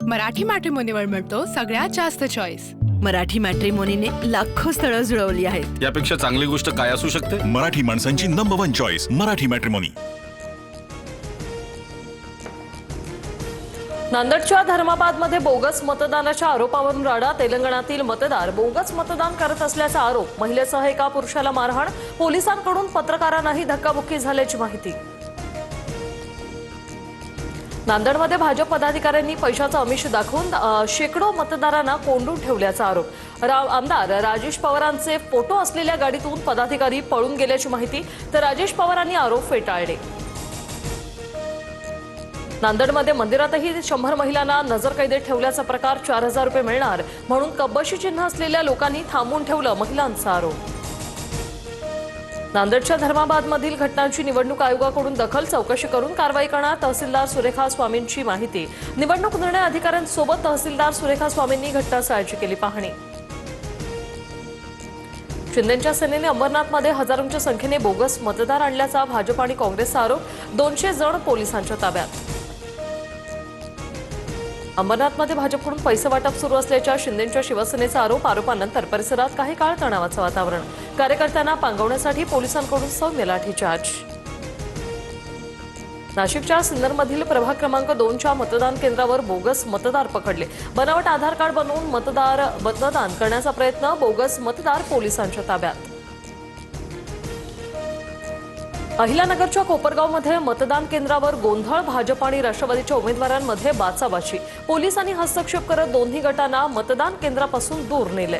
मराठी मॅट्रिमोनीवर मिळतो सगळ्यात जास्त चॉईस। मराठी मॅट्रिमोनीने लाखो स्थळं जुळवली आहेत। यापेक्षा चांगली गोष्ट काय असू शकते? मराठी माणसांची नंबर 1 चॉईस मराठी मॅट्रिमोनी। नांदेडच्या धर्माबादमध्ये बोगस मतदानाच्या आरोपावरून राडा। तेलंगणातील मतदार बोगस मतदान करत असल्याचा आरोप। महिलेसह एका पुरुषाला मारहाण। पोलिसांकडून पत्रकारांनाही धक्काबुक्की झाल्याची माहिती। नांदेडमध्ये भाजप पदाधिकाऱ्यांनी पैशाचं आमिष दाखवून शेकडो मतदारांना कोंडून ठेवल्याचा आरोप। आमदार राजेश पवारांचे फोटो असलेल्या गाडीतून पदाधिकारी पळून गेल्याची माहिती। तर राजेश पवारांनी आरोप फेटाळले। नांदेडमध्ये मंदिरातही 100 महिलांना नजरकैदेत ठेवल्याचा प्रकार। 4000 रुपये मिळणार म्हणून कब्बशी चिन्ह असलेल्या लोकांनी थांबवून ठेवलं महिलांचा आरोप। नांदेडच्या धर्माबादमधील घटनांची निवडणूक आयोगाकडून दखल। चौकशी करून कारवाई करणार तहसीलदार सुरेखा स्वामींची माहिती। निवडणूक निर्णय अधिकाऱ्यांसोबत तहसीलदार सुरेखा स्वामींनी घटनास्थळाची केली पाहणी। शिंदेच्या सेनेने अंबरनाथमध्ये हजारोंच्या संख्येने बोगस मतदार आणल्याचा भाजप आणि काँग्रेसचा आरोप। 200 जण पोलिसांच्या ताब्यात। अंबरनाथमध्ये भाजपकडून पैसे वाटप सुरू असल्याच्या शिंदेच्या शिवसेनेचा आरोप। आरोपानंतर परिसरात काही काळ तणावाचं वातावरण। कार्यकर्त्यांना पांगवण्यासाठी पोलिसांकडून सौम्य लाठीचार्ज। नाशिकच्या सिन्नरमधील प्रभाग क्रमांक 2च्या मतदान केंद्रावर बोगस मतदार पकडले। बनावट आधार कार्ड बनवून मतदान करण्याचा प्रयत्न। बोगस मतदार पोलिसांच्या ताब्यात। अहिल्यानगरच्या कोपरगावमध्ये मतदान केंद्रावर गोंधळ। भाजप आणि राष्ट्रवादीच्या उमेदवारांमध्ये बाचाबाची। पोलिसांनी हस्तक्षेप करत दोन्ही गटांना मतदान केंद्रापासून दूर नेले।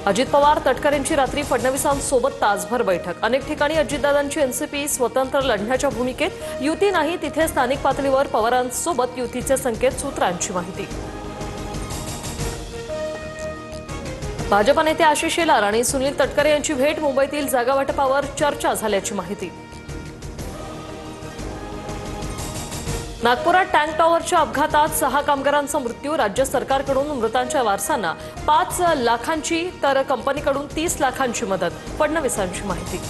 अजित पवार तटकरेंची रात्री फडणवीसांसोबत तासभर बैठक। अनेक ठिकाणी अजितदादांची एनसीपी स्वतंत्र लढण्याच्या भूमिकेत। युती नाही तिथे स्थानिक पातळीवर पवारांसोबत युतीचे संकेत। सूत्रांची माहिती। भाजप नेते आशिष शेलार आणि सुनील तटकरे यांची भेट। मुंबईतील जागा वाटपावर चर्चा झाल्याची माहिती। नागपुरात टँक टॉवरच्या अपघातात 6 कामगारांचा मृत्यू। राज्य सरकारकडून मृतांच्या वारसांना 5 लाखांची तर कंपनीकडून 30 लाखांची मदत। फडणवीसांची माहिती।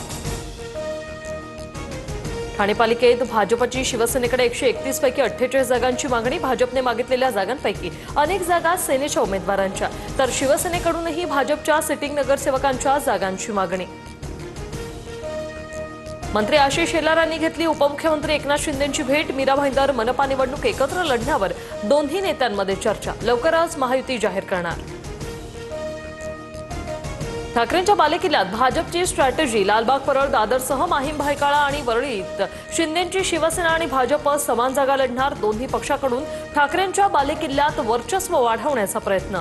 ठाणे पालिकेत भाजपची शिवसेनेकडे 131 पैकी 48 जागांची मागणी। भाजपने मागितलेल्या जागांपैकी अनेक जागा सेनेच्या उमेदवारांच्या, तर शिवसेनेकडूनही भाजपच्या सिटिंग नगरसेवकांच्या जागांची मागणी। मंत्री आशिष शेलारांनी घेतली उपमुख्यमंत्री एकनाथ शिंदेंची भेट। मीरा भाईंदर मनपा निवडणूक एकत्र लढण्यावर दोन्ही नेत्यांमध्ये चर्चा। लवकरच महायुती जाहीर करणार। ठाकरेंच्या बालेकिल्ल्यात भाजपची स्ट्रॅटेजी। लालबाग परळ दादरसह माहीम भायखळा आणि वरळीत शिंदेंची शिवसेना आणि भाजप समान जागा लढणार। दोन्ही पक्षाकडून ठाकरेंच्या बालेकिल्ल्यात वर्चस्व वाढवण्याचा प्रयत्न।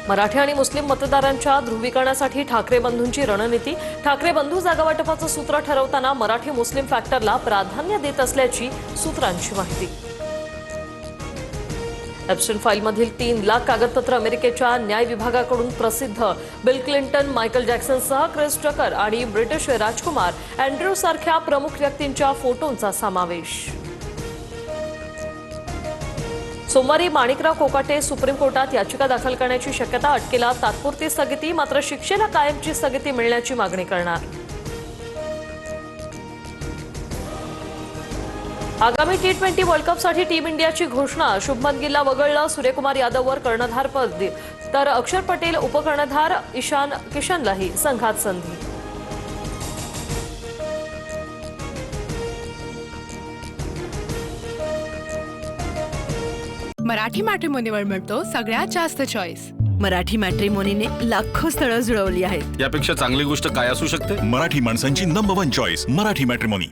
मराठी आणि मुस्लिम मतदारांच्या ध्रुवीकरणासाठी ठाकरे बंधूंची रणनीती। ठाकरे बंधू जागा वाटपाचं सूत्र ठरवताना मराठी मुस्लिम फॅक्टरला प्राधान्य देत असल्याची सूत्रांची माहिती। एप्स्टाईन फाईलमधील 3 लाख कागदपत्र अमेरिकेच्या न्याय विभागाकडून प्रसिद्ध। बिल क्लिंटन, मायकल जॅक्सनसह क्रिस टकर आणि ब्रिटिश राजकुमार अँड्र्यू सारख्या प्रमुख व्यक्तींच्या फोटोंचा समावेश। सोमवारी माणिकराव कोकाटे सुप्रीम कोर्टात याचिका दाखल करण्याची शक्यता। अटकेला तात्पुरती स्थगिती, मात्र शिक्षेला कायमची स्थगिती मिळण्याची मागणी करणार। आगामी T20 वर्ल्ड कपसाठी टीम इंडियाची घोषणा। शुभमन गिलला वगळलं। सूर्यकुमार यादववर कर्णधारपद, तर अक्षर पटेल उपकर्णधार। ईशान किशनलाही संघात संधी। मराठी मॅट्रिमोनीवर मिळतो सगळ्यात जास्त चॉईस। मराठी मॅट्रिमोनीने लाखो स्थळं जुळवली आहेत। यापेक्षा चांगली गोष्ट काय असू शकते? मराठी माणसांची नंबर 1 चॉईस मराठी मॅट्रिमोनी।